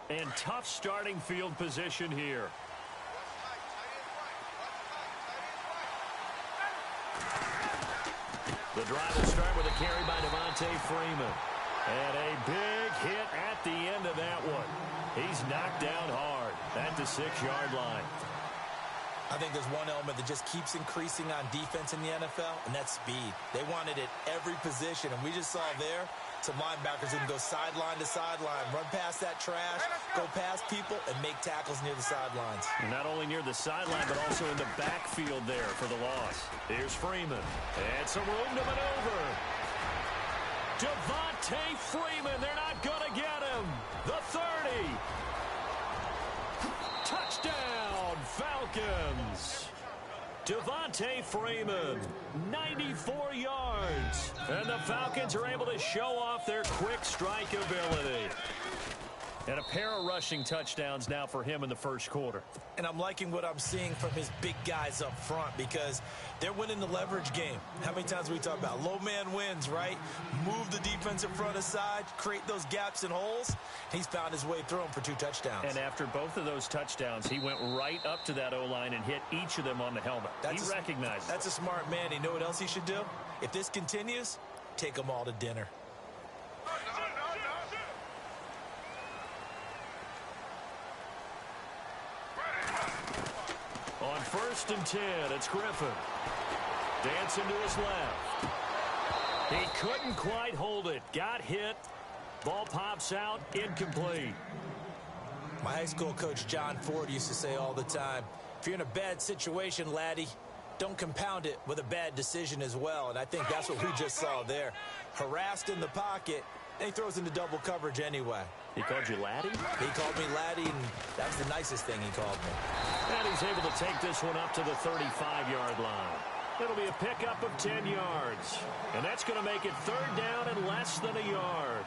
And tough starting field position here. The drive will start with a carry by Devontae Freeman. And a big hit at the end of that one. He's knocked down hard at the 6-yard line. I think there's one element that just keeps increasing on defense in the NFL, and that's speed. They want it at every position, and we just saw there some linebackers who can go sideline to sideline, run past that trash, go past people, and make tackles near the sidelines. And not only near the sideline, but also in the backfield there for the loss. Here's Freeman. And some room to maneuver. Devontae Freeman, they're not going to get him. The 30. Touchdown, Falcons. Devontae Freeman, 94 yards. And the Falcons are able to show off their quick strike ability. And a pair of rushing touchdowns now for him in the first quarter. And I'm liking what I'm seeing from his big guys up front because they're winning the leverage game. How many times we talk about low man wins, right? Move the defensive front aside, create those gaps and holes. He's found his way through them for 2 touchdowns. And after both of those touchdowns, he went right up to that O-line and hit each of them on the helmet. He recognized it. That's a smart man. You know what else he should do? If this continues, take them all to dinner. On 1st and 10, it's Griffin. Dancing to his left. He couldn't quite hold it. Got hit. Ball pops out. Incomplete. My high school coach, John Ford, used to say all the time, if you're in a bad situation, laddie, don't compound it with a bad decision as well. And I think that's what we just saw there. Harassed in the pocket, and he throws into double coverage anyway. He called you laddie? He called me laddie, and that was the nicest thing he called me. And he's able to take this one up to the 35-yard line. It'll be a pickup of 10 yards. And that's going to make it 3rd down and less than a yard.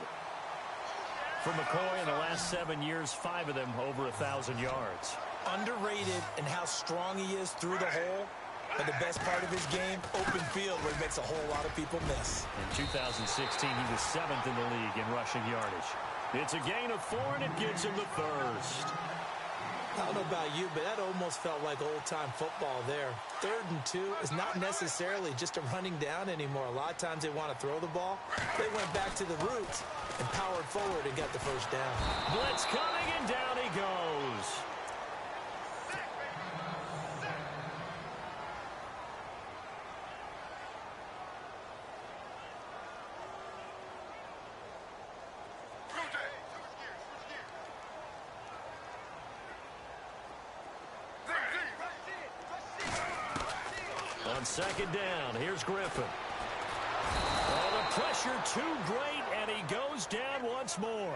For McCoy in the last 7 years, 5 of them over 1,000 yards. Underrated in how strong he is through the hole. But the best part of his game, open field, where he makes a whole lot of people miss. In 2016, he was 7th in the league in rushing yardage. It's a gain of 4, and it gives him the first. I don't know about you, but that almost felt like old-time football there. 3rd and 2 is not necessarily just a running down anymore. A lot of times they want to throw the ball. They went back to the roots and powered forward and got the first down. Blitz coming, and down he goes. On 2nd down, here's Griffin. Oh, the pressure too great, and he goes down once more.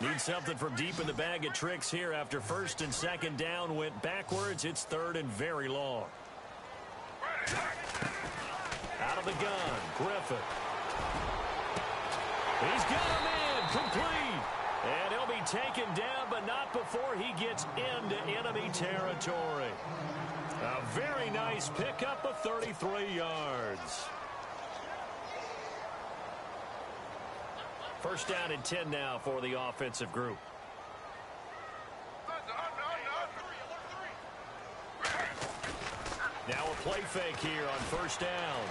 Need something from deep in the bag of tricks here after 1st and 2nd down went backwards. It's 3rd and very long. Out of the gun, Griffin. He's got him in, complete. And he'll be taken down, but not before he gets into enemy territory. A very nice pickup of 33 yards. 1st down and 10 now for the offensive group. Now a play fake here on 1st down.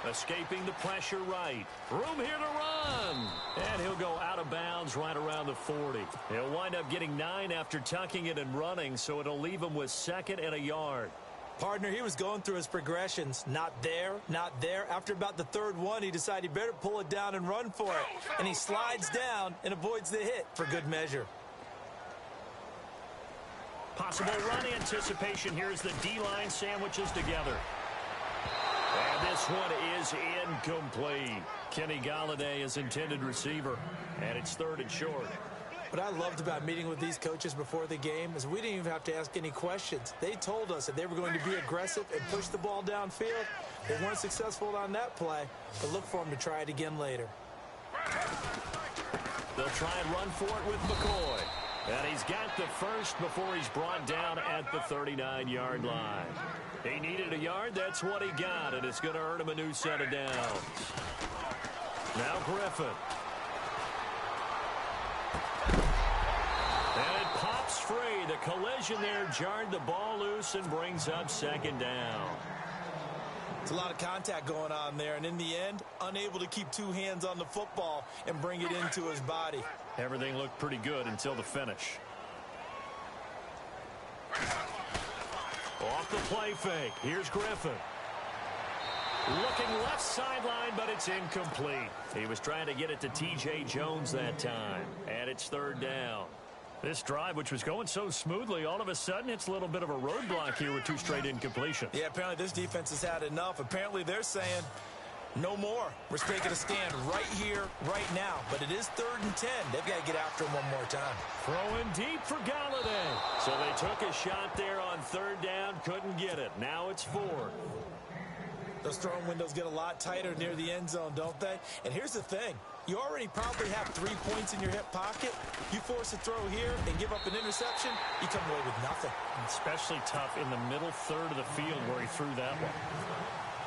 Escaping the pressure right. Room here to run. And he'll go out of bounds right around the 40. He'll wind up getting 9 after tucking it and running, so it'll leave him with 2nd and a yard. Partner, he was going through his progressions. Not there, not there. After about the 3rd one, he decided he better pull it down and run for it. And he slides down and avoids the hit for good measure. Possible run anticipation here as the D-line sandwiches together. And this one is incomplete. Kenny Galladay is intended receiver, and it's 3rd and short. What I loved about meeting with these coaches before the game is we didn't even have to ask any questions. They told us that they were going to be aggressive and push the ball downfield. They weren't successful on that play, but look for them to try it again later. They'll try and run for it with McCoy. And he's got the first before he's brought down at the 39-yard line. He needed a yard. That's what he got, and it's going to earn him a new set of downs. Now Griffin. And it pops free. The collision there jarred the ball loose and brings up second down. It's a lot of contact going on there, and in the end, unable to keep two hands on the football and bring it into his body. Everything looked pretty good until the finish. Off the play fake. Here's Griffin. Looking left sideline, but it's incomplete. He was trying to get it to T.J. Jones that time, and it's third down. This drive, which was going so smoothly, all of a sudden it's a little bit of a roadblock here with two straight incompletions. Yeah, apparently this defense has had enough. Apparently they're saying no more. We're taking a stand right here, right now. But it is 3rd and 10. They've got to get after him one more time. Throwing deep for Galladay. So they took a shot there on 3rd down, couldn't get it. Now it's 4th. Those throwing windows get a lot tighter near the end zone, don't they? And here's the thing. You already probably have 3 points in your hip pocket. You force a throw here and give up an interception, you come away with nothing. Especially tough in the middle third of the field where he threw that one.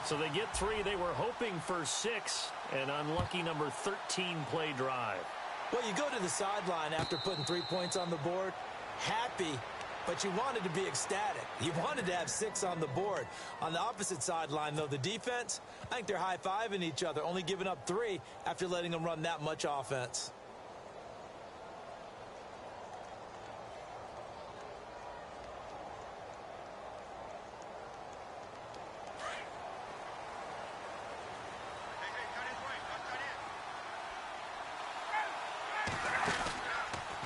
So they get 3. They were hoping for 6. An unlucky number 13 play drive. Well, you go to the sideline after putting 3 points on the board, happy, but you wanted to be ecstatic. You wanted to have 6 on the board. On the opposite sideline, though, the defense, I think they're high-fiving each other, only giving up 3 after letting them run that much offense.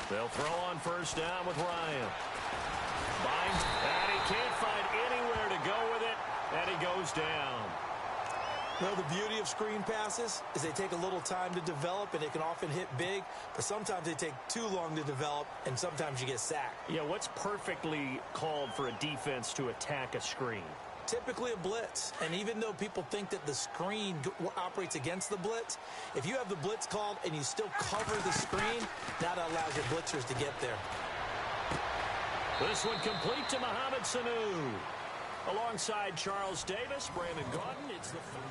They'll throw on 1st down with Ryan. Binds, and he can't find anywhere to go with it, and he goes down. Well, the beauty of screen passes is they take a little time to develop, and they can often hit big, but sometimes they take too long to develop, and sometimes you get sacked. Yeah, what's perfectly called for a defense to attack a screen? Typically a blitz, and even though people think that the screen operates against the blitz, if you have the blitz called and you still cover the screen, that allows your blitzers to get there. This one complete to Mohamed Sanu. Alongside Charles Davis, Brandon Gaudin, it's the third.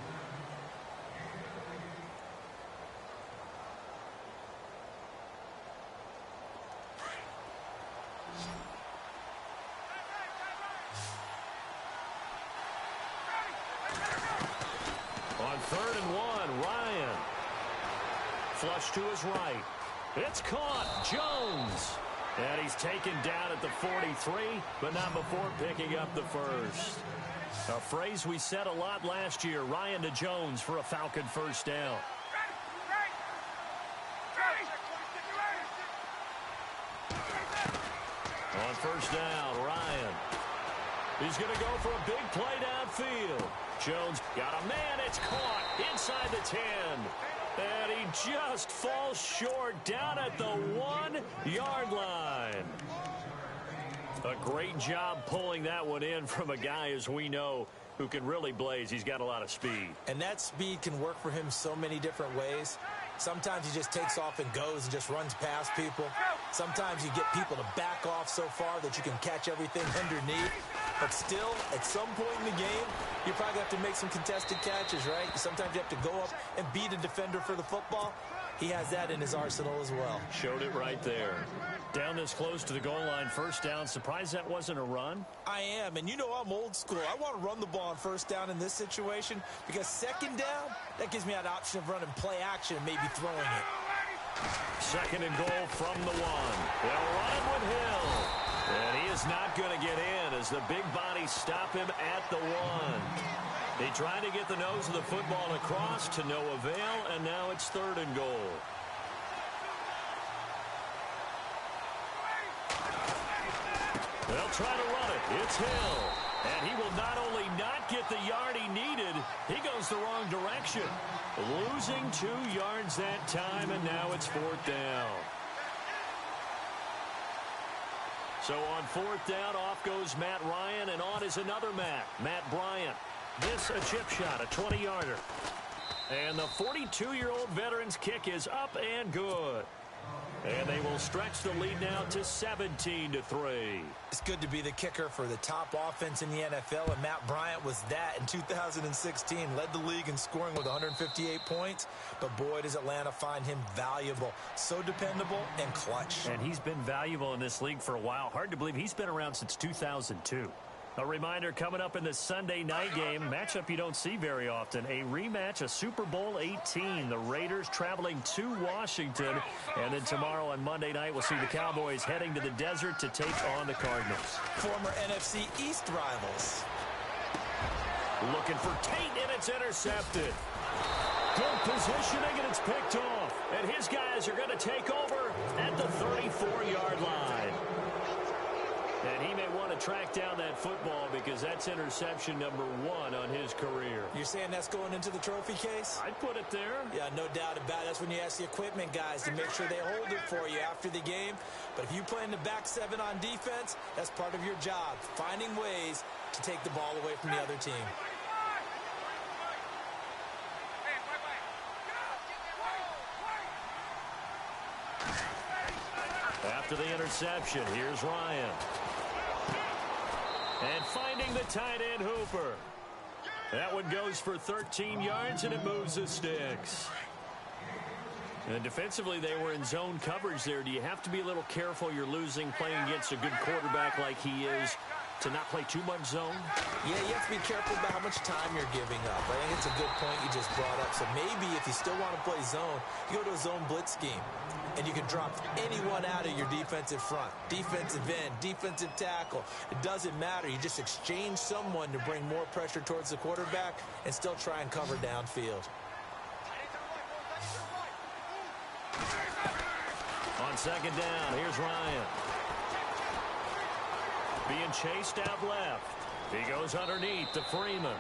On 3rd and 1, Ryan. Flush to his right. It's caught. Jones. And he's taken down at the 43, but not before picking up the first. A phrase we said a lot last year, Ryan to Jones for a Falcon 1st down. On 1st down, Ryan. He's going to go for a big play downfield. Jones got a man. It's caught inside the 10. And he just falls short down at the 1-yard line. A great job pulling that one in from a guy, as we know, who can really blaze. He's got a lot of speed. And that speed can work for him so many different ways. Sometimes he just takes off and goes and just runs past people. Sometimes you get people to back off so far that you can catch everything underneath. But still, at some point in the game, you probably have to make some contested catches, right? Sometimes you have to go up and beat a defender for the football. He has that in his arsenal as well. Showed it right there. Down this close to the goal line, 1st down. Surprised that wasn't a run? I am, and you know I'm old school. I want to run the ball on 1st down in this situation because 2nd down, that gives me that option of running play action and maybe throwing it. 2nd and goal from the 1. They'll run it with Hill. And he is not going to get in as the big bodies stop him at the 1. They tried to get the nose of the football across to no avail, and now it's 3rd and goal. They'll try to run it. It's Hill. And he will not only not get the yard he needed, he goes the wrong direction. Losing 2 yards that time, and now it's 4th down. So on 4th down, off goes Matt Ryan, and on is another Matt Bryant. This a chip shot, a 20-yarder. And the 42-year-old veteran's kick is up and good. And they will stretch the lead now to 17-3. It's good to be the kicker for the top offense in the NFL, and Matt Bryant was that in 2016. Led the league in scoring with 158 points, but boy, does Atlanta find him valuable. So dependable and clutch. And he's been valuable in this league for a while. Hard to believe he's been around since 2002. A reminder coming up in the Sunday night game, matchup you don't see very often, a rematch of Super Bowl 18. The Raiders traveling to Washington. And then tomorrow on Monday night, we'll see the Cowboys heading to the desert to take on the Cardinals. Former NFC East rivals. Looking for Tate, and it's intercepted. Good positioning, and it's picked off. And his guys are going to take over at the 34-yard line. And he may want to track down that football because that's interception number 1 on his career. You're saying that's going into the trophy case? I'd put it there. Yeah, no doubt about it. That's when you ask the equipment guys to make sure they hold it for you after the game. But if you play in the back 7 on defense, that's part of your job, finding ways to take the ball away from the other team. After the interception, here's Ryan. And finding the tight end, Hooper. That one goes for 13 yards, and it moves the sticks. And defensively, they were in zone coverage there. Do you have to be a little careful? You're losing playing against a good quarterback like he is to not play too much zone? Yeah, you have to be careful about how much time you're giving up. I think it's a good point you just brought up. So maybe if you still want to play zone, you go to a zone blitz scheme. And you can drop anyone out of your defensive front. Defensive end, defensive tackle. It doesn't matter. You just exchange someone to bring more pressure towards the quarterback and still try and cover downfield. On second down, here's Ryan. Being chased out left. He goes underneath to Freeman.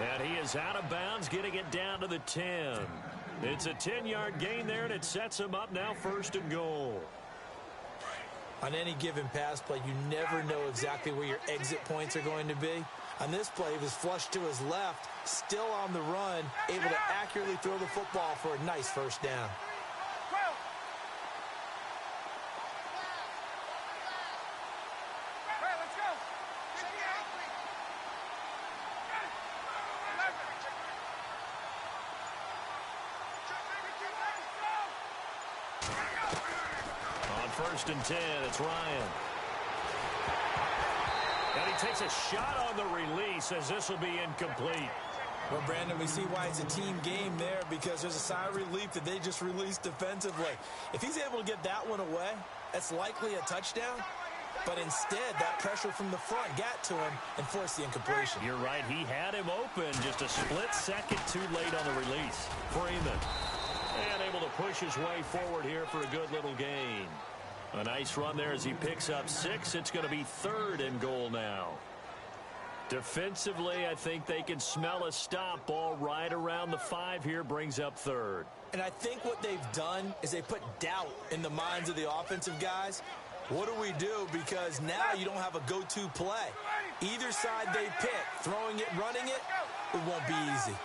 And he is out of bounds, getting it down to the 10. It's a 10-yard gain there, and it sets him up now 1st and goal. On any given pass play, you never know exactly where your exit points are going to be. On this play, he was flushed to his left, still on the run, able to accurately throw the football for a nice 1st down. On 1st and 10, it's Ryan. And he takes a shot on the release as this will be incomplete. Well, Brandon, we see why it's a team game there because there's a sigh of relief that they just released defensively. If he's able to get that one away, that's likely a touchdown. But instead, that pressure from the front got to him and forced the incompletion. You're right. He had him open just a split second too late on the release. Freeman. And able to push his way forward here for a good little gain. A nice run there as he picks up 6. It's going to be 3rd and goal now. Defensively, I think they can smell a stop. Ball right around the 5 here, brings up 3rd. And I think what they've done is they put doubt in the minds of the offensive guys. What do we do? Because now you don't have a go-to play. Either side they pick, throwing it, running it, it won't be easy.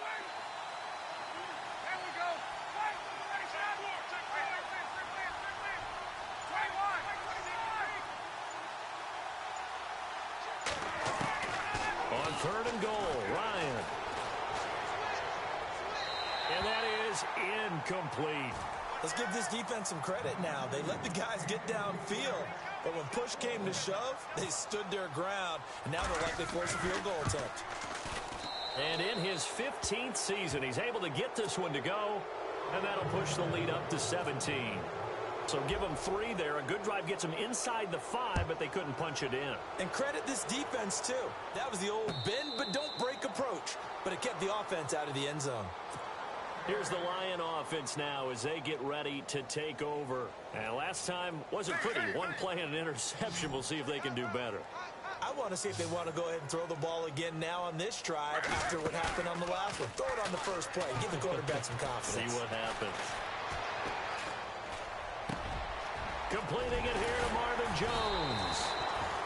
On 3rd and goal, Ryan. And that is incomplete. Let's give this defense some credit now. They let the guys get downfield, but when push came to shove, they stood their ground, and now they're likely force a field goal attempt. And in his 15th season, he's able to get this one to go, and that'll push the lead up to 17. So give them 3 there. A good drive gets them inside the 5, but they couldn't punch it in. And credit this defense, too. That was the old bend but don't break approach, but it kept the offense out of the end zone. Here's the Lion offense now as they get ready to take over. And last time wasn't pretty. One play and an interception. We'll see if they can do better. I want to see if they want to go ahead and throw the ball again now on this drive after what happened on the last one. Throw it on the first play. Give the quarterback some confidence. See what happens. Completing it here to Marvin Jones.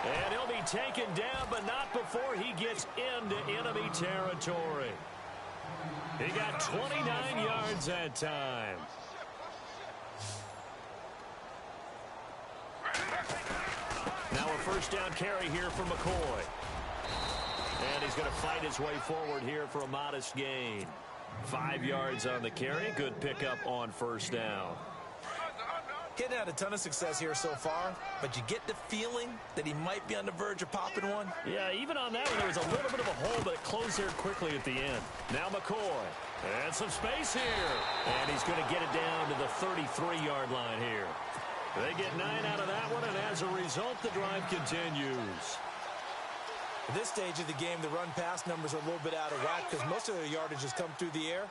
And he'll be taken down, but not before he gets into enemy territory. He got 29 yards that time. Now a first down carry here for McCoy. And he's going to fight his way forward here for a modest gain. 5 yards on the carry. Good pickup on first down. Getting had a ton of success here so far, but you get the feeling that he might be on the verge of popping one. Yeah, even on that one, there was a little bit of a hole, but it closed there quickly at the end. Now McCoy. And some space here. And he's going to get it down to the 33-yard line here. They get 9 out of that one, and as a result, the drive continues. At this stage of the game, the run-pass numbers are a little bit out of whack because most of their yardage has come through the air.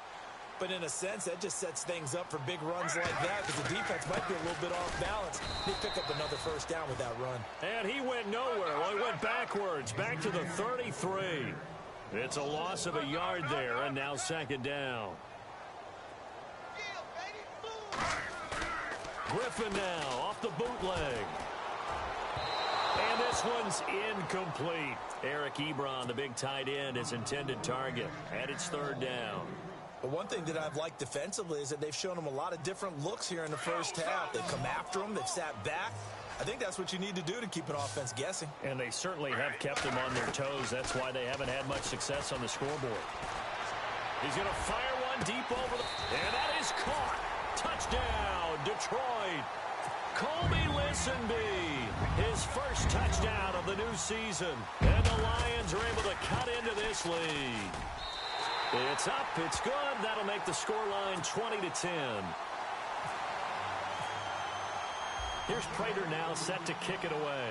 But in a sense, that just sets things up for big runs like that because the defense might be a little bit off balance. They pick up another first down with that run. And he went nowhere. Well, he went backwards, back to the 33. It's a loss of a yard there, and now second down. Griffin now off the bootleg. And this one's incomplete. Eric Ebron, the big tight end, his intended target. And it's third down. But one thing that I've liked defensively is that they've shown him a lot of different looks here in the first half. They've come after him. They've sat back. I think that's what you need to do to keep an offense guessing. And they certainly have kept them on their toes. That's why they haven't had much success on the scoreboard. He's going to fire one deep over the... And that is caught. Touchdown, Detroit. Colby Listenby, his first touchdown of the new season. And the Lions are able to cut into this lead. It's up, it's good. That'll make the scoreline 20-10. Here's Prater now set to kick it away.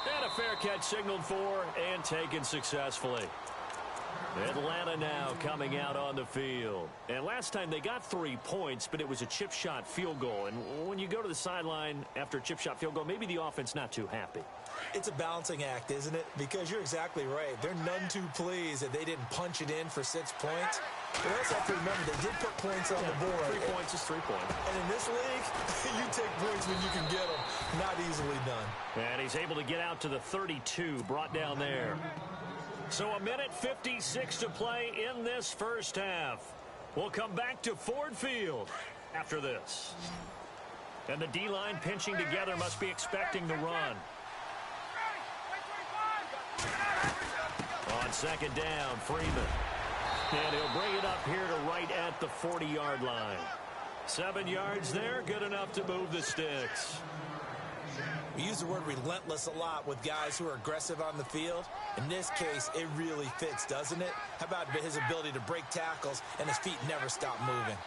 And a fair catch signaled for and taken successfully. Atlanta now coming out on the field. And last time they got 3 points, but it was a chip shot field goal. And when you go to the sideline after a chip shot field goal, maybe the offense not too happy. It's a balancing act, isn't it? Because you're exactly right. They're none too pleased that they didn't punch it in for 6 points. But also have to remember they did put points on the board. 3 points is 3 points. And in this league, you take points when you can get them. Not easily done. And he's able to get out to the 32, brought down there. So a minute 56 to play in this first half. We'll come back to Ford Field after this. And the D-line pinching together must be expecting the run. On second down, Freeman. And he'll bring it up here to right at the 40-yard line. 7 yards there, good enough to move the sticks. We use the word relentless a lot with guys who are aggressive on the field. In this case, it really fits, doesn't it? How about his ability to break tackles and his feet never stop moving?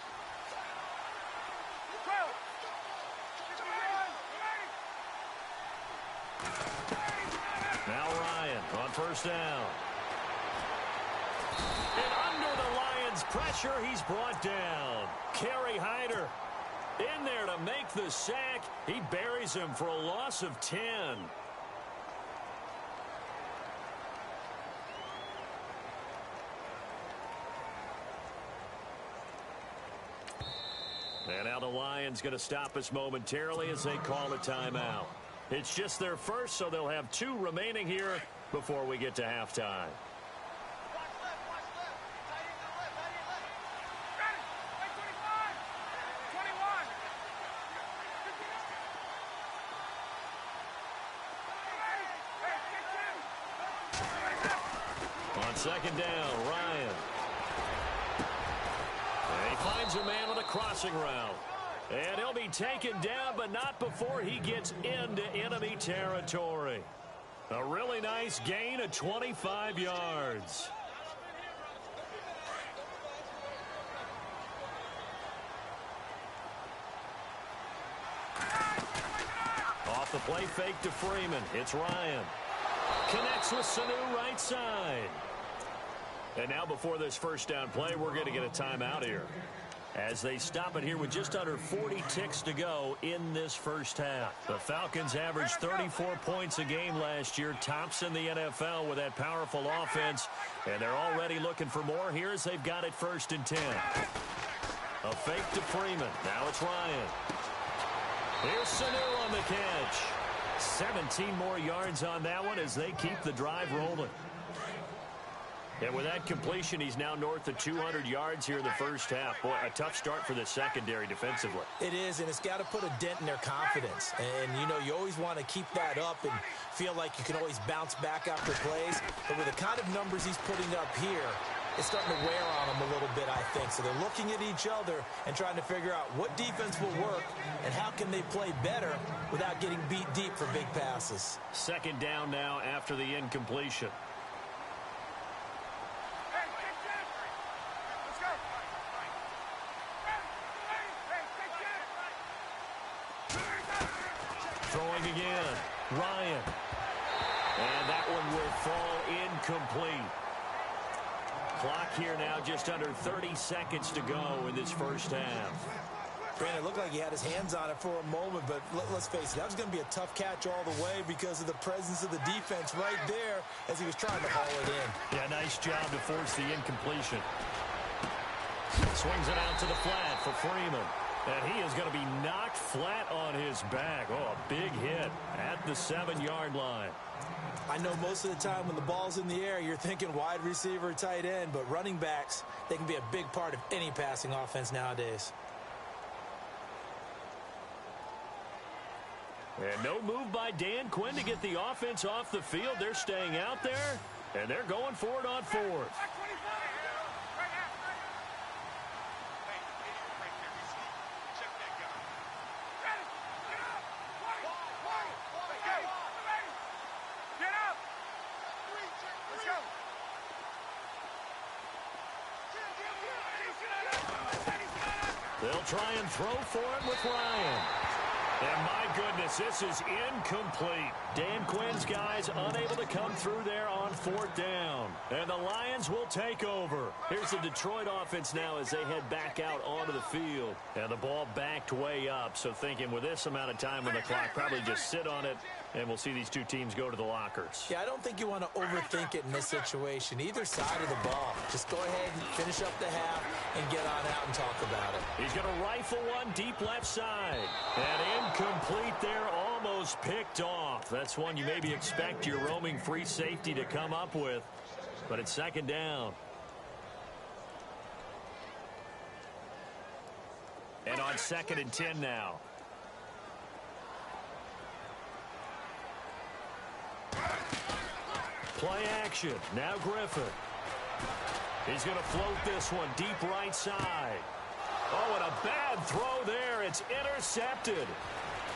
Now Ryan on first down. And under the Lions' pressure, he's brought down. Kerry Hyder in there to make the sack. He buries him for a loss of 10. And now the Lions going to stop us momentarily as they call a timeout. It's just their first, so they'll have 2 remaining here before we get to halftime. On second down, Ryan. And he finds a man with a crossing route. And he'll be taken down, but not before he gets into enemy territory. A really nice gain of 25 yards. Off the play fake to Freeman. It's Ryan. Connects with Sanu right side. And now before this first down play, we're going to get a timeout here. As they stop it here with just under 40 ticks to go in this first half. The Falcons averaged 34 points a game last year, tops in the NFL with that powerful offense. And they're already looking for more here as they've got it 1st and 10. A fake to Freeman. Now it's Ryan. Here's Sanu on the catch. 17 more yards on that one as they keep the drive rolling. And with that completion, he's now north of 200 yards here in the first half. Boy, a tough start for the secondary defensively. It is, and it's got to put a dent in their confidence. And, you know, you always want to keep that up and feel like you can always bounce back after plays. But with the kind of numbers he's putting up here, it's starting to wear on them a little bit, I think. So they're looking at each other and trying to figure out what defense will work and how can they play better without getting beat deep for big passes. Second down now after the incompletion. Throwing again, Ryan. And that one will fall incomplete. Clock here now just under 30 seconds to go in this first half. Brandon, it looked like he had his hands on it for a moment, but let's face it, that was going to be a tough catch all the way because of the presence of the defense right there as he was trying to haul it in. Yeah, nice job to force the incompletion. Swings it out to the flat for Freeman. And he is going to be knocked flat on his back. Oh, a big hit at the 7-yard line. I know most of the time when the ball's in the air, you're thinking wide receiver, tight end, but running backs, they can be a big part of any passing offense nowadays. And no move by Dan Quinn to get the offense off the field. They're staying out there, and they're going for it on fourth. They'll try and throw for it with Ryan. And my goodness, this is incomplete. Dan Quinn's guys unable to come through there on fourth down. And the Lions will take over. Here's the Detroit offense now as they head back out onto the field. And the ball backed way up. So thinking with this amount of time on the clock, probably just sit on it. And we'll see these two teams go to the lockers. Yeah, I don't think you want to overthink it in this situation. Either side of the ball. Just go ahead and finish up the half and get on out and talk about it. He's going to rifle one deep left side. And incomplete there, almost picked off. That's one you maybe expect your roaming free safety to come up with. But it's second down. And on 2nd and 10 now. Play action. Now Griffin. He's going to float this one deep right side. Oh, and a bad throw there. It's intercepted.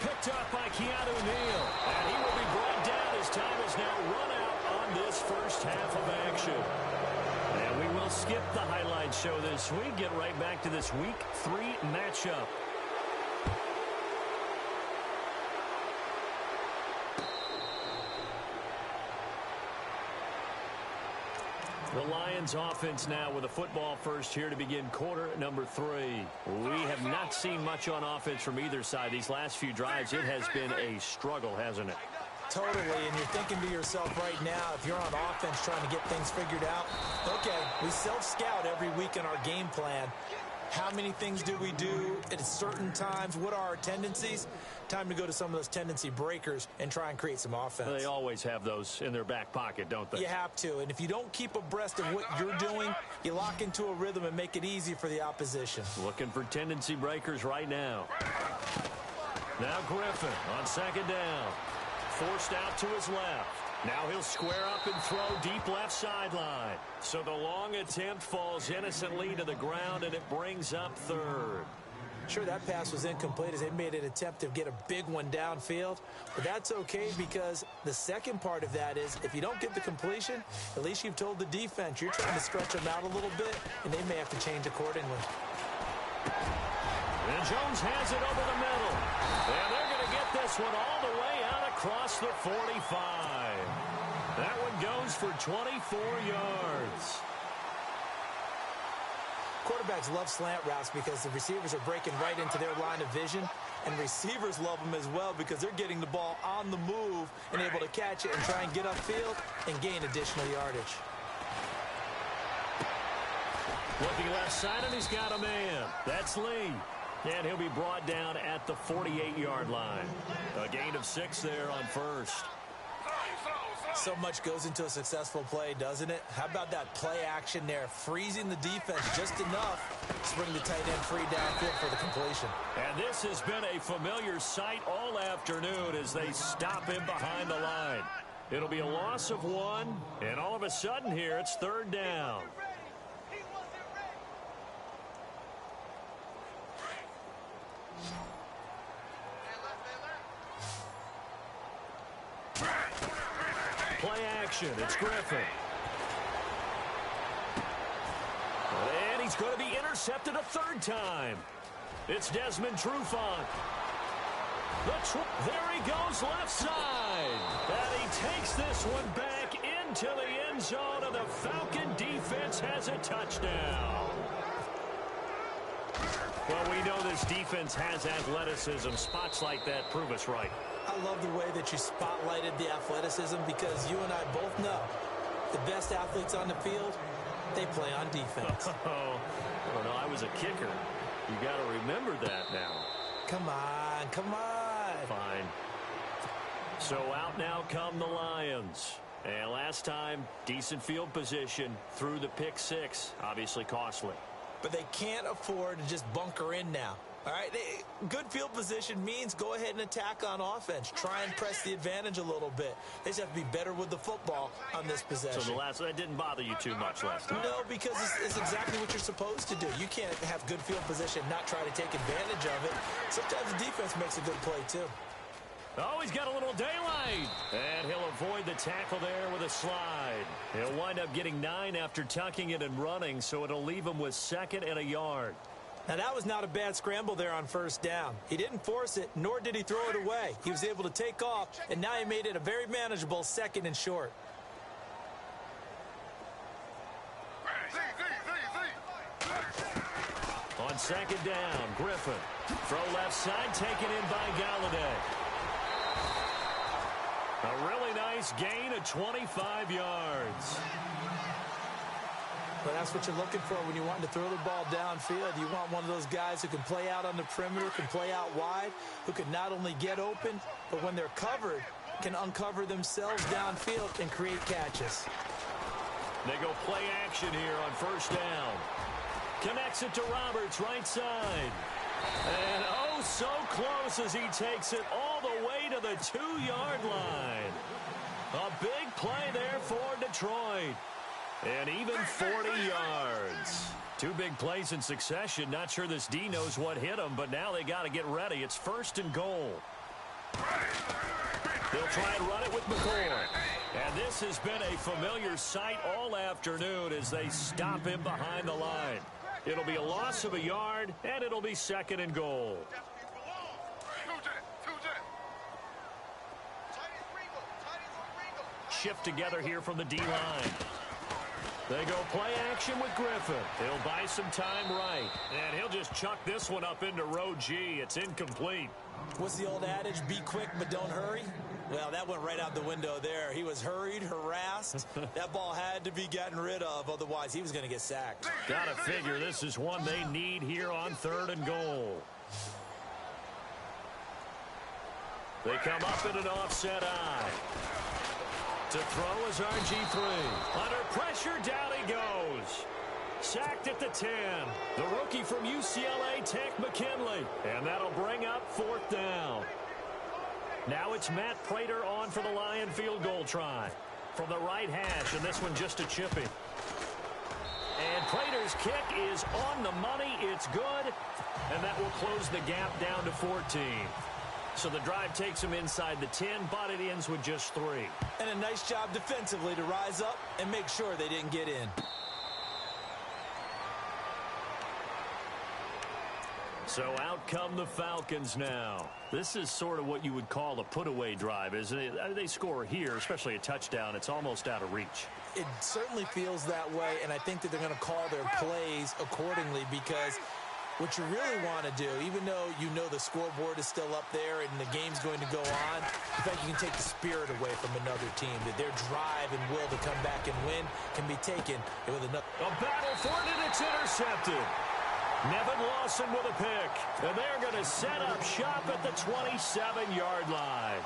Picked up by Keanu Neal. And he will be brought down. His time is now run out on this first half of action. And we will skip the highlight show this week. Get right back to this Week 3 matchup. The Lions offense now with a football first here to begin quarter number 3. We have not seen much on offense from either side. These last few drives, it has been a struggle, hasn't it? Totally, and you're thinking to yourself right now, if you're on offense trying to get things figured out, okay, we self-scout every week in our game plan. How many things do we do at certain times? What are our tendencies? Time to go to some of those tendency breakers and try and create some offense. They always have those in their back pocket, don't they? You have to, and if you don't keep abreast of what you're doing, you lock into a rhythm and make it easy for the opposition. Looking for tendency breakers right now. Now Griffin on 2nd down. Forced out to his left. Now he'll square up and throw deep left sideline. So the long attempt falls innocently to the ground, and it brings up 3rd. Sure, that pass was incomplete as they made an attempt to get a big one downfield. But that's okay because the second part of that is if you don't get the completion, at least you've told the defense you're trying to stretch them out a little bit, and they may have to change accordingly. And Jones has it over the middle. And they're going to get this one all the way out across the 45. That one goes for 24 yards. Quarterbacks love slant routes because the receivers are breaking right into their line of vision, and receivers love them as well because they're getting the ball on the move and able to catch it and try and get upfield and gain additional yardage. Looking left side, and he's got a man. That's Lee. And he'll be brought down at the 48-yard line. A gain of 6 there on first. So much goes into a successful play, doesn't it? How about that play action there, freezing the defense just enough to bring the tight end free downfield for the completion. And this has been a familiar sight all afternoon as they stop him behind the line. It'll be a loss of 1, and all of a sudden here it's 3rd down. Play action. It's Griffin. And he's going to be intercepted a 3rd time. It's Desmond Trufant. There he goes left side. And he takes this one back into the end zone, and the Falcon defense has a touchdown. Well, we know this defense has athleticism. Spots like that prove us right. I love the way that you spotlighted the athleticism because you and I both know the best athletes on the field, they play on defense. Oh, no, I was a kicker. You got to remember that now. Come on, come on. Fine. So out now come the Lions. And last time, decent field position through the pick 6. Obviously costly. But they can't afford to just bunker in now. All right, good field position means go ahead and attack on offense. Try and press the advantage a little bit. They just have to be better with the football on this possession. So that didn't bother you too much last time? No, because it's exactly what you're supposed to do. You can't have good field position and not try to take advantage of it. Sometimes the defense makes a good play, too. Oh, he's got a little daylight. And he'll avoid the tackle there with a slide. He'll wind up getting 9 after tucking it and running, so it'll leave him with 2nd and a yard. Now, that was not a bad scramble there on 1st down. He didn't force it, nor did he throw it away. He was able to take off, and now he made it a very manageable 2nd and short. On 2nd down, Griffin. Throw left side, taken in by Galladay. A really nice gain of 25 yards. But that's what you're looking for when you're wanting to throw the ball downfield. You want one of those guys who can play out on the perimeter, can play out wide, who can not only get open, but when they're covered, can uncover themselves downfield and create catches. They go play action here on 1st down. Connects it to Roberts, right side. And oh, so close as he takes it all the way to the 2-yard line. A big play there for Detroit. And even 40 yards. 2 big plays in succession. Not sure this D knows what hit him, but now they got to get ready. It's 1st and goal. They'll try and run it with McCoy. And this has been a familiar sight all afternoon as they stop him behind the line. It'll be a loss of a yard, and it'll be 2nd and goal. Shift together here from the D-line. They go play action with Griffin. He'll buy some time right. And he'll just chuck this one up into row G. It's incomplete. What's the old adage? Be quick, but don't hurry? Well, that went right out the window there. He was hurried, harassed. That ball had to be gotten rid of. Otherwise, he was going to get sacked. Gotta figure this is one they need here on 3rd and goal. They come up in an offset eye. To throw is RG3. Under pressure, down he goes. Sacked at the 10. The rookie from UCLA, Tank McKinley. And that'll bring up 4th down. Now it's Matt Prater on for the Lion field goal try. From the right hash, and this one just a chippy. And Prater's kick is on the money. It's good. And that will close the gap down to 14. So the drive takes him inside the 10, but it ends with just 3. And a nice job defensively to rise up and make sure they didn't get in. So out come the Falcons now. This is sort of what you would call a put-away drive, isn't it? They score here, especially a touchdown. It's almost out of reach. It certainly feels that way, and I think that they're going to call their plays accordingly because what you really want to do, even though you know the scoreboard is still up there and the game's going to go on, in fact, you can take the spirit away from another team, that their drive and will to come back and win can be taken with another. A battle for it, and it's intercepted. Nevin Lawson with a pick, and they're going to set up shop at the 27-yard line.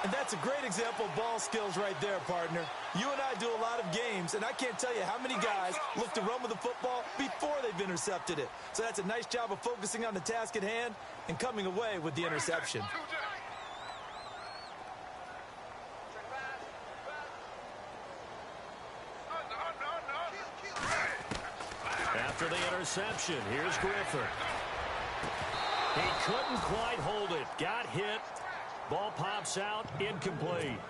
And that's a great example of ball skills right there, partner. You and I do a lot of games, and I can't tell you how many guys look to run with the football before they've intercepted it. So that's a nice job of focusing on the task at hand and coming away with the interception. After the interception, here's Griffin. He couldn't quite hold it. Got hit. Ball pops out, incomplete.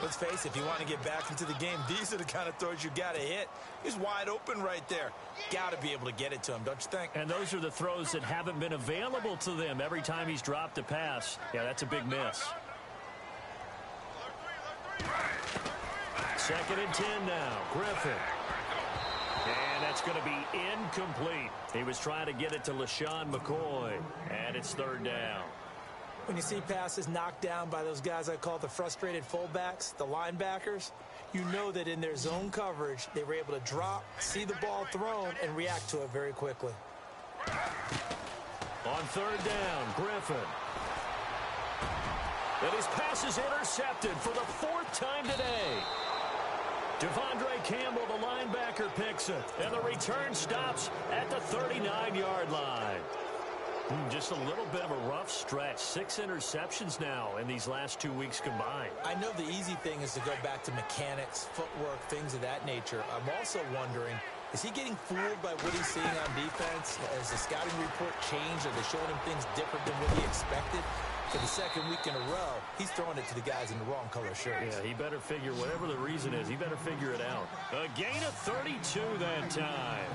Let's face it, if you want to get back into the game, these are the kind of throws you got to hit. He's wide open right there. Got to be able to get it to him, don't you think? And those are the throws that haven't been available to them every time he's dropped a pass. Yeah, that's a big miss. 2nd and 10 now. Griffin. And that's going to be incomplete. He was trying to get it to LaShawn McCoy. And it's 3rd down. When you see passes knocked down by those guys I call the frustrated fullbacks, the linebackers, you know that in their zone coverage, they were able to drop, see the ball thrown, and react to it very quickly. On 3rd down, Griffin. And his pass is intercepted for the 4th time today. Devondre Campbell, the linebacker, picks it. And the return stops at the 39-yard line. Just a little bit of a rough stretch. 6 interceptions now in these last 2 weeks combined. I know the easy thing is to go back to mechanics, footwork, things of that nature. I'm also wondering, is he getting fooled by what he's seeing on defense? Has the scouting report changed? Are they showing him things different than what he expected? For the 2nd week in a row, he's throwing it to the guys in the wrong color shirts. Yeah, he better figure, whatever the reason is, he better figure it out. A gain of 32 that time.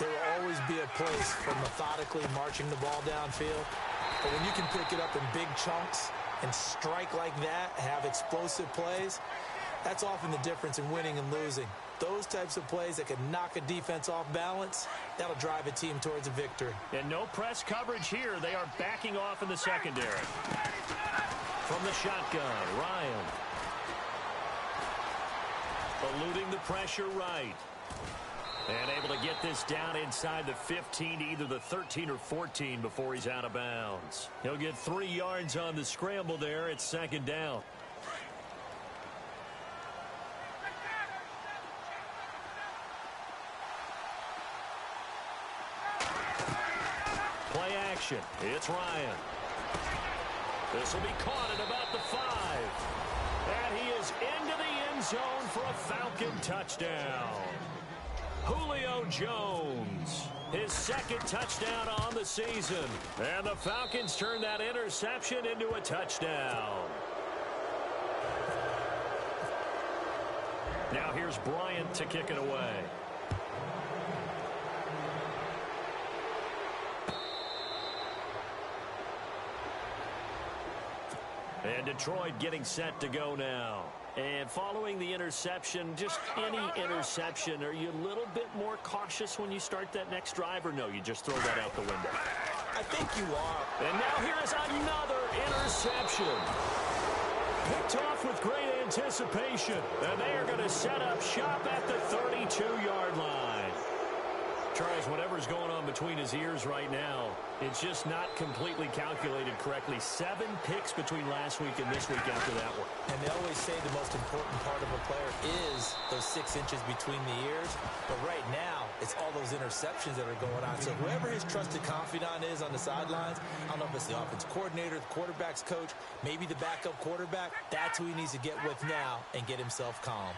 There will always be a place for methodically marching the ball downfield. But when you can pick it up in big chunks and strike like that, have explosive plays, that's often the difference in winning and losing. Those types of plays that can knock a defense off balance, that'll drive a team towards a victory. And no press coverage here. They are backing off in the secondary. From the shotgun, Ryan. Eluding the pressure right. And able to get this down inside the 15 to either the 13 or 14 before he's out of bounds. He'll get 3 yards on the scramble there. It's 2nd down. Play action. It's Ryan. This will be caught at about the 5. And he is into the end zone for a Falcon touchdown. Julio Jones, his 2nd touchdown on the season. And the Falcons turn that interception into a touchdown. Now here's Bryant to kick it away. And Detroit getting set to go now. And following the interception, just any interception, are you a little bit more cautious when you start that next drive, or no, you just throw that out the window? I think you are. And now here is another interception. Picked off with great anticipation. And they are going to set up shop at the 32-yard line. Charles, whatever's going on between his ears right now, it's just not completely calculated correctly. 7 picks between last week and this week after that one. And they always say the most important part of a player is those 6 inches between the ears. But right now, it's all those interceptions that are going on. So whoever his trusted confidant is on the sidelines, I don't know if it's the offensive coordinator, the quarterback's coach, maybe the backup quarterback, that's who he needs to get with now and get himself calm.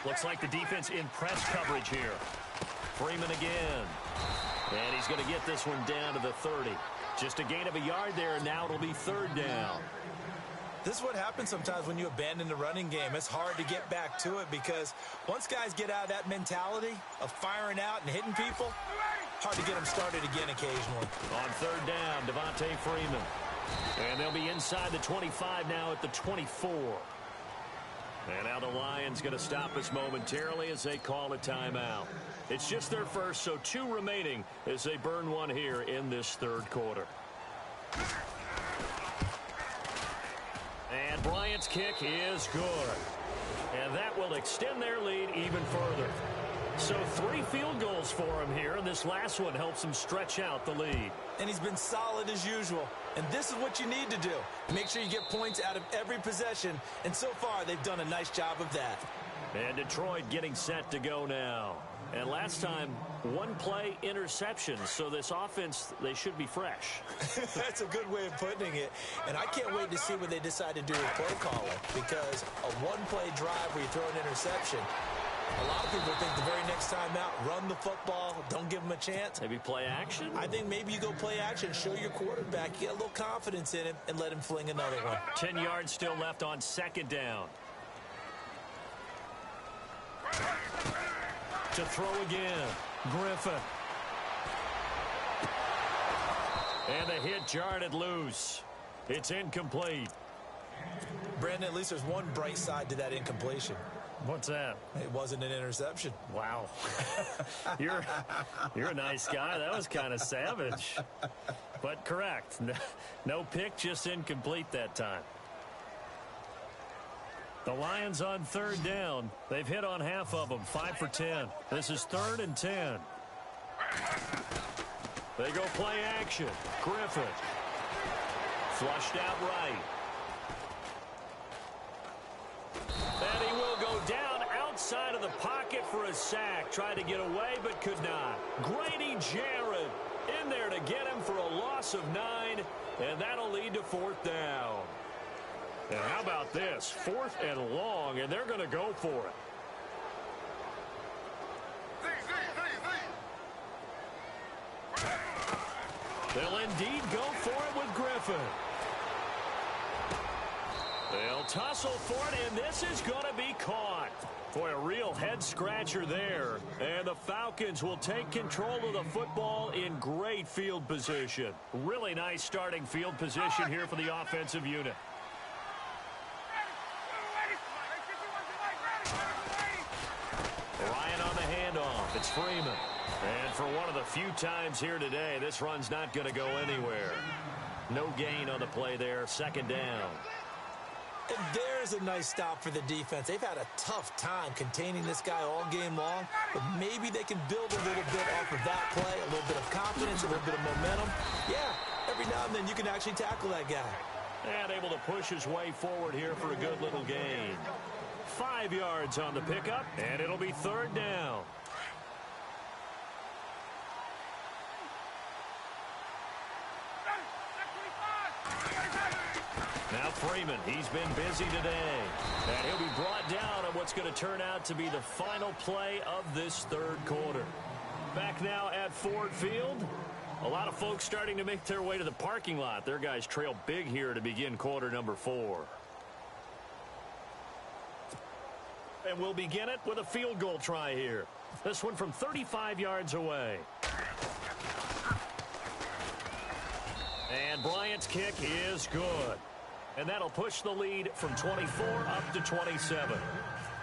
Looks like the defense in press coverage here. Freeman again. And he's going to get this one down to the 30. Just a gain of a yard there, and now it'll be 3rd down. This is what happens sometimes when you abandon the running game. It's hard to get back to it because once guys get out of that mentality of firing out and hitting people, hard to get them started again occasionally. On 3rd down, Devontae Freeman. And they'll be inside the 25 now at the 24. And now the Lions going to stop us momentarily as they call a timeout. It's just their first, so 2 remaining as they burn one here in this 3rd quarter. And Bryant's kick is good. And that will extend their lead even further. So 3 field goals for him here, and this last one helps him stretch out the lead. And he's been solid as usual. And this is what you need to do. Make sure you get points out of every possession. And so far, they've done a nice job of that. And Detroit getting set to go now. And last time, 1-play interception. So this offense, they should be fresh. That's a good way of putting it. And I can't wait to see what they decide to do with play calling. Because a 1-play drive where you throw an interception, a lot of people think the very next time out, run the football, don't give them a chance. Maybe play action? I think maybe you go play action, show your quarterback, get a little confidence in him, and let him fling another one. 10 yards still left on 2nd down. To throw again, Griffin. And the hit jarred it loose. It's incomplete. Brandon, at least there's one bright side to that incompletion. What's that? It wasn't an interception. Wow. You're a nice guy. That was kind of savage. But correct. No pick, just incomplete that time. The Lions on 3rd down. They've hit on half of them, 5 for 10. This is 3rd and 10. They go play action. Griffin. Flushed out right. And he will go down outside of the pocket for a sack. Tried to get away, but could not. Grady Jarrett in there to get him for a loss of 9, and that'll lead to 4th down. And how about this? 4th and long, and they're going to go for it. They'll indeed go for it with Griffin. They'll tussle for it, and this is going to be caught. Boy, a real head-scratcher there. And the Falcons will take control of the football in great field position. Really nice starting field position here for the offensive unit. Ryan on the handoff. It's Freeman. And for one of the few times here today, this run's not going to go anywhere. No gain on the play there. 2nd down. And there's a nice stop for the defense. They've had a tough time containing this guy all game long, but maybe they can build a little bit off of that play, a little bit of confidence, a little bit of momentum. Yeah, every now and then you can actually tackle that guy. And able to push his way forward here for a good little gain. 5 yards on the pickup, and it'll be 3rd down. Now Freeman, he's been busy today. And he'll be brought down on what's going to turn out to be the final play of this 3rd quarter. Back now at Ford Field. A lot of folks starting to make their way to the parking lot. Their guys trail big here to begin quarter number 4. And we'll begin it with a field goal try here. This one from 35 yards away. And Bryant's kick is good. And that'll push the lead from 24 up to 27.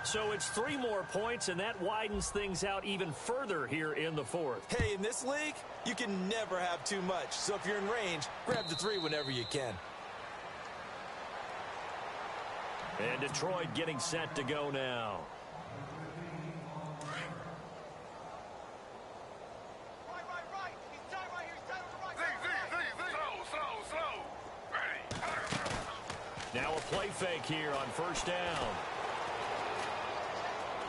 So it's 3 more points, and that widens things out even further here in the 4th. Hey, in this league, you can never have too much. So if you're in range, grab the 3 whenever you can. And Detroit getting set to go now. Now a play fake here on 1st down.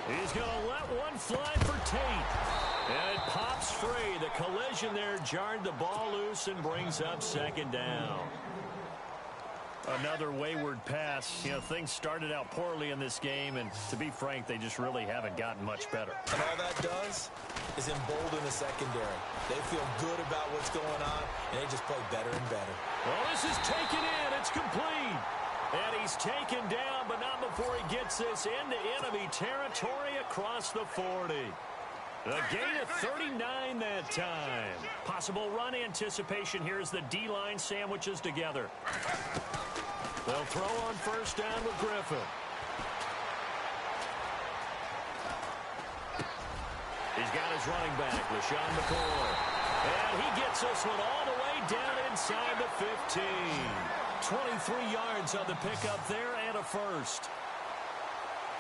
He's going to let one fly for Tate. And it pops free. The collision there jarred the ball loose and brings up 2nd down. Another wayward pass. You know, things started out poorly in this game, and to be frank, they just really haven't gotten much better. And all that does is embolden the secondary. They feel good about what's going on, and they just play better and better. Well, this is taken in. It's complete. And he's taken down, but not before he gets this into enemy territory across the 40. A gain of 39 that time. Possible run anticipation here as the D-line sandwiches together. They'll throw on 1st down with Griffin. He's got his running back, LaShawn McCoy. And he gets this one all the way down inside the 15. 23 yards on the pickup there and a first.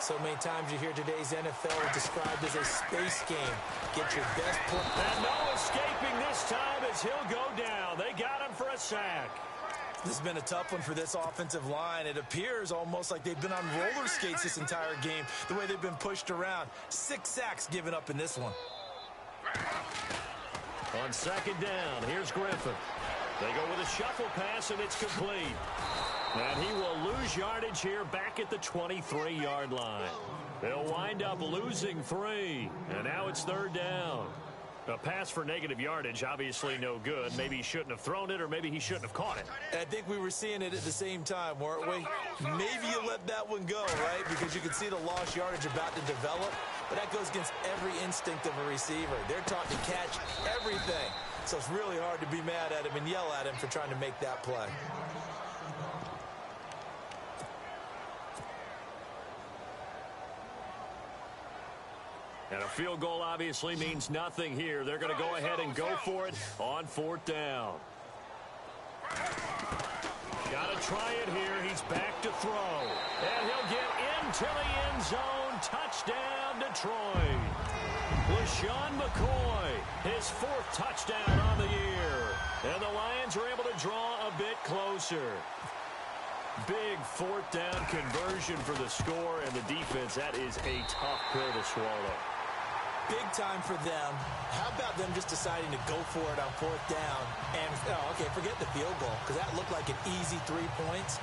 So many times you hear today's NFL described as a space game. Get your best play. And no escaping this time as he'll go down. They got him for a sack. This has been a tough one for this offensive line. It appears almost like they've been on roller skates this entire game, the way they've been pushed around. 6 sacks given up in this one. On second down, here's Griffin. They go with a shuffle pass, and it's complete. And he will lose yardage here back at the 23-yard line. They'll wind up losing 3, and now it's third down. A pass for negative yardage, obviously no good. Maybe he shouldn't have thrown it, or maybe he shouldn't have caught it. I think we were seeing it at the same time, weren't we? Maybe you let that one go, right? Because you can see the lost yardage about to develop. But that goes against every instinct of a receiver. They're taught to catch everything. So it's really hard to be mad at him and yell at him for trying to make that play. And a field goal obviously means nothing here. They're going to go ahead and go for it on fourth down. Got to try it here. He's back to throw. And he'll get into the end zone. Touchdown, Detroit. LaShawn McCoy, his 4th touchdown on the year. And the Lions are able to draw a bit closer. Big 4th down conversion for the score, and the defense, that is a tough pill to swallow. Big time for them. How about them just deciding to go for it on 4th down? And, okay, forget the field goal, because that looked like an easy 3 points.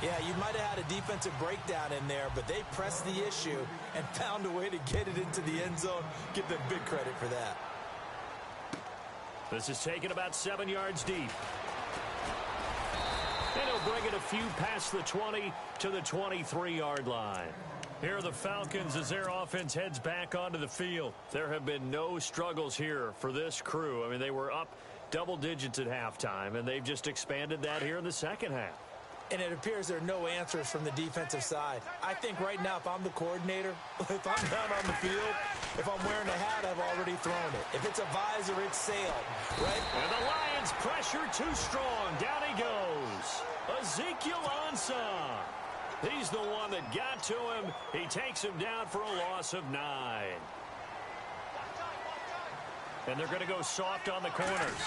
Yeah, you might have had a defensive breakdown in there, but they pressed the issue and found a way to get it into the end zone. Give them big credit for that. This is taken about 7 yards deep. And he'll bring it a few past the 20 to the 23-yard line. Here are the Falcons as their offense heads back onto the field. There have been no struggles here for this crew. I mean, they were up double digits at halftime, and they've just expanded that here in the second half. And it appears there are no answers from the defensive side. I think right now, if I'm the coordinator, if I'm down on the field, if I'm wearing a hat, I've already thrown it. If it's a visor, it's sailed, right? And the Lions pressure too strong. Down he goes. Ezekiel Ansah. He's the one that got to him. He takes him down for a loss of 9. And they're going to go soft on the corners.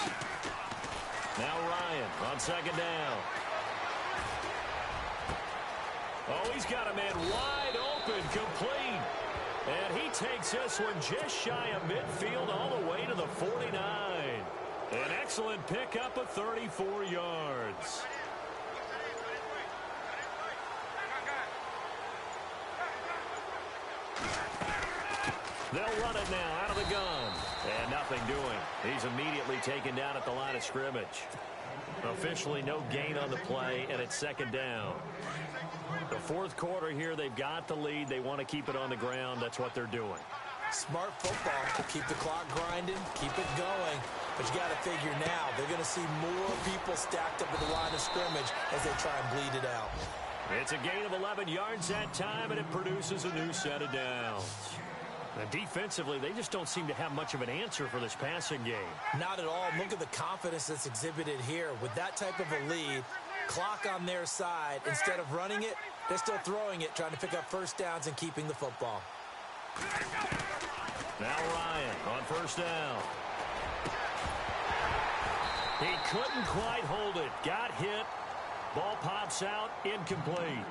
Now Ryan on second down. Oh, he's got a man wide open, complete. And he takes this one just shy of midfield all the way to the 49. An excellent pickup of 34 yards. They'll run it now out of the gun. And nothing doing. He's immediately taken down at the line of scrimmage. Officially no gain on the play, and it's second down. The 4th quarter here, they've got the lead. They want to keep it on the ground. That's what they're doing. Smart football. Keep the clock grinding. Keep it going. But you got to figure now, they're going to see more people stacked up at the line of scrimmage as they try and bleed it out. It's a gain of 11 yards that time, and it produces a new set of downs. And defensively, they just don't seem to have much of an answer for this passing game. Not at all. Look at the confidence that's exhibited here. With that type of a lead, clock on their side, instead of running it, they're still throwing it, trying to pick up first downs and keeping the football. Now Ryan on first down. He couldn't quite hold it. Got hit. Ball pops out. Incomplete.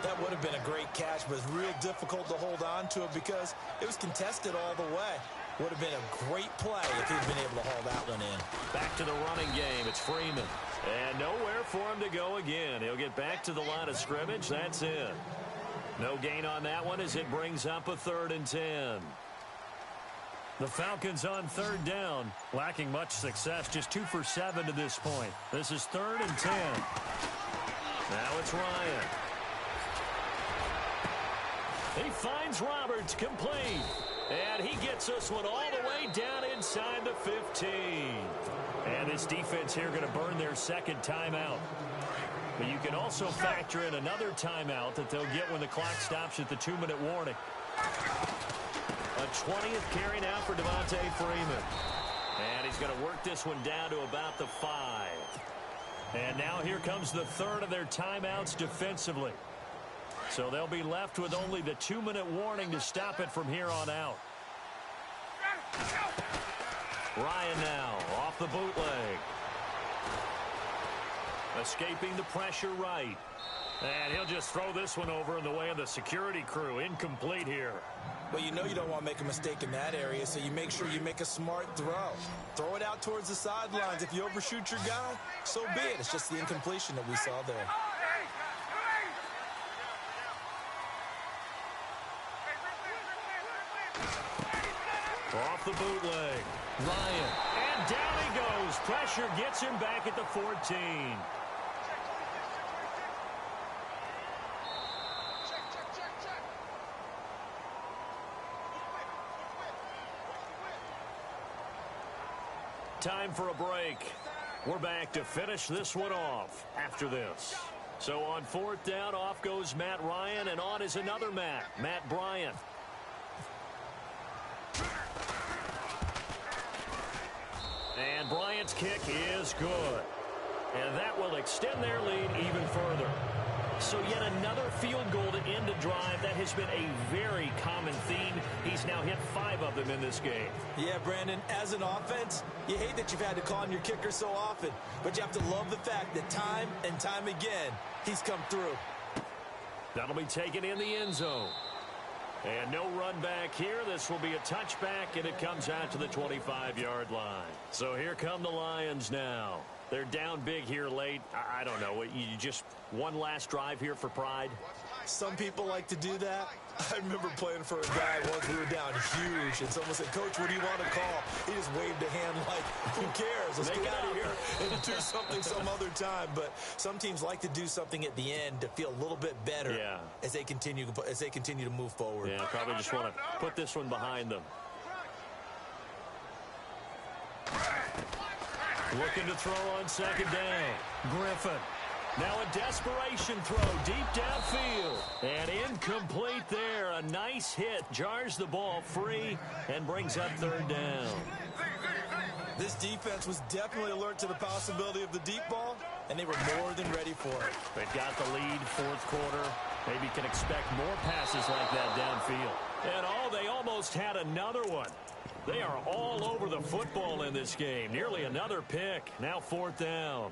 That would have been a great catch, but it's real difficult to hold on to it because it was contested all the way. Would have been a great play if he'd been able to haul that one in. Back to the running game. It's Freeman. And nowhere for him to go again. He'll get back to the line of scrimmage. That's it. No gain on that one as it brings up a 3rd and 10. The Falcons on 3rd down, lacking much success, just 2 for 7 to this point. This is 3rd and 10. Now it's Ryan. He finds Roberts, complete. And he gets this one all the way down inside the 15. And this defense here going to burn their 2nd timeout. But you can also factor in another timeout that they'll get when the clock stops at the 2-minute warning. A 20th carry now for Devontae Freeman. And he's going to work this one down to about the 5. And now here comes the 3rd of their timeouts defensively. So they'll be left with only the 2-minute warning to stop it from here on out. Ryan now off the bootleg. Escaping the pressure right. And he'll just throw this one over in the way of the security crew. Incomplete here. Well, you know you don't want to make a mistake in that area, so you make sure you make a smart throw. Throw it out towards the sidelines. If you overshoot your guy, so be it. It's just the incompletion that we saw there. Off the bootleg. Ryan. And down he goes. Pressure gets him back at the 14. Time for a break. We're back to finish this one off after this. So on 4th down, off goes Matt Ryan, and on is another Matt Bryant. And Bryant's kick is good. And that will extend their lead even further. So yet another field goal to end a drive. That has been a very common theme. He's now hit 5 of them in this game. Yeah, Brandon, as an offense, you hate that you've had to call on your kicker so often. But you have to love the fact that time and time again, he's come through. That'll be taken in the end zone. And no run back here. This will be a touchback, and it comes out to the 25-yard line. So here come the Lions now. They're down big here late. I don't know. You just one last drive here for pride? Some people like to do that. I remember playing for a guy once we were down huge, and someone said, "Coach, what do you want to call?" He just waved a hand like, who cares? Let's get out of here and do something some other time. But some teams like to do something at the end to feel a little bit better as they continue to move forward. Yeah, probably just want to put this one behind them. Looking to throw on 2nd down. Griffin. Now a desperation throw deep downfield. And incomplete there. A nice hit. Jars the ball free and brings up 3rd down. This defense was definitely alert to the possibility of the deep ball, and they were more than ready for it. They've got the lead 4th quarter. Maybe can expect more passes like that downfield. And they almost had another one. They are all over the football in this game. Nearly another pick. Now 4th down.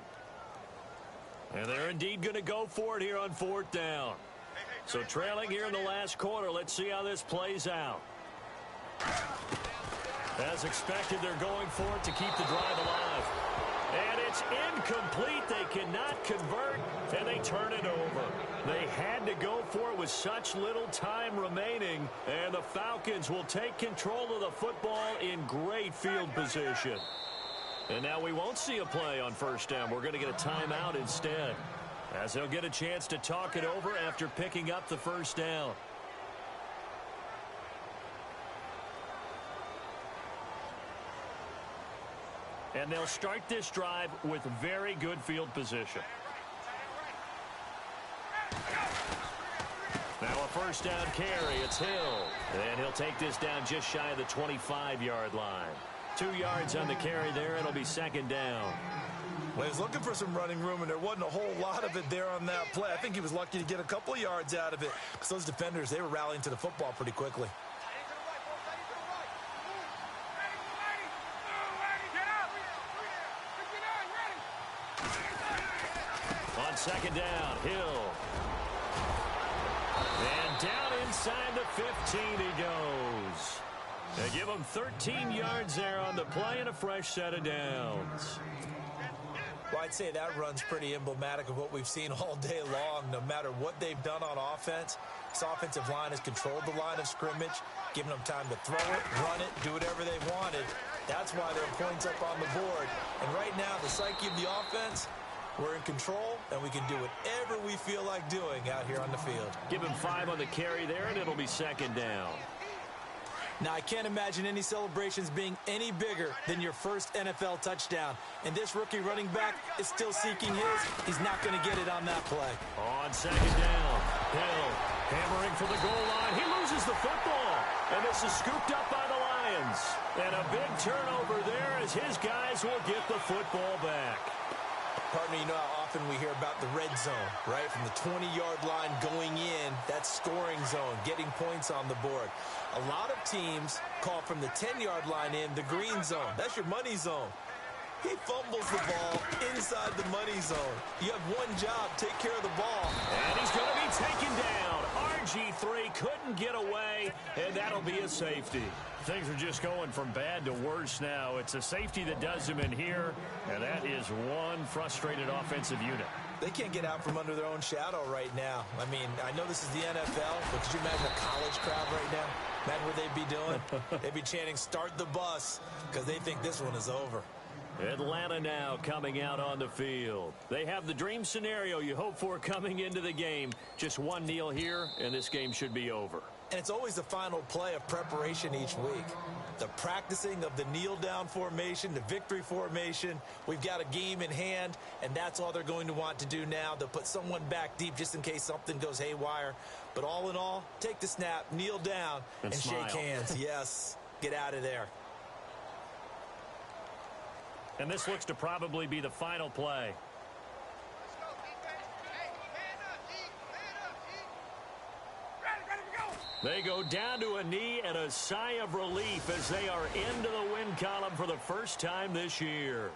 And they're indeed going to go for it here on 4th down. So trailing here in the last quarter. Let's see how this plays out. As expected, they're going for it to keep the drive alive. And it's incomplete. They cannot convert, and they turn it over. They had to go for it with such little time remaining, and the Falcons will take control of the football in great field position. And now we won't see a play on 1st down. We're going to get a timeout instead, as they'll get a chance to talk it over after picking up the 1st down. And they'll start this drive with very good field position. Now a 1st down carry. It's Hill. And he'll take this down just shy of the 25-yard line. 2 yards on the carry there. It'll be 2nd down. Well, he was looking for some running room, and there wasn't a whole lot of it there on that play. I think he was lucky to get a couple of yards out of it, because those defenders, they were rallying to the football pretty quickly. On 2nd down, Hill. And down inside the 15 he goes. They give him 13 yards there on the play and a fresh set of downs. Well, I'd say that run's pretty emblematic of what we've seen all day long. No matter what they've done on offense, this offensive line has controlled the line of scrimmage, giving them time to throw it, run it, do whatever they wanted. That's why there are points up on the board. And right now, the psyche of the offense, we're in control, and we can do whatever we feel like doing out here on the field. Give him 5 on the carry there, and it'll be 2nd down. Now, I can't imagine any celebrations being any bigger than your first NFL touchdown. And this rookie running back is still seeking his. He's not going to get it on that play. On 2nd down, Hill hammering for the goal line. He loses the football, and this is scooped up by the Lions. And a big turnover there as his guys will get the football back. Partner, you know how often we hear about the red zone, right? From the 20-yard line going in, that scoring zone, getting points on the board. A lot of teams call from the 10-yard line in the green zone. That's your money zone. He fumbles the ball inside the money zone. You have one job, take care of the ball. And he's going to be taken down. RG3 couldn't get away, and that'll be a safety. Things are just going from bad to worse now. It's a safety that does him in here, and that is one frustrated offensive unit. They can't get out from under their own shadow right now. I mean, I know this is the NFL, but could you imagine a college crowd right now? Imagine what they'd be doing. They'd be chanting, "Start the bus," because they think this one is over. Atlanta now coming out on the field. They have the dream scenario you hope for coming into the game. Just one kneel here, and this game should be over. And it's always the final play of preparation each week. The practicing of the kneel-down formation, the victory formation. We've got a game in hand, and that's all they're going to want to do now. They'll put someone back deep just in case something goes haywire. But all in all, take the snap, kneel down, and shake hands. Yes, get out of there. And this looks to probably be the final play. They go down to a knee and a sigh of relief as they are into the win column for the first time this year.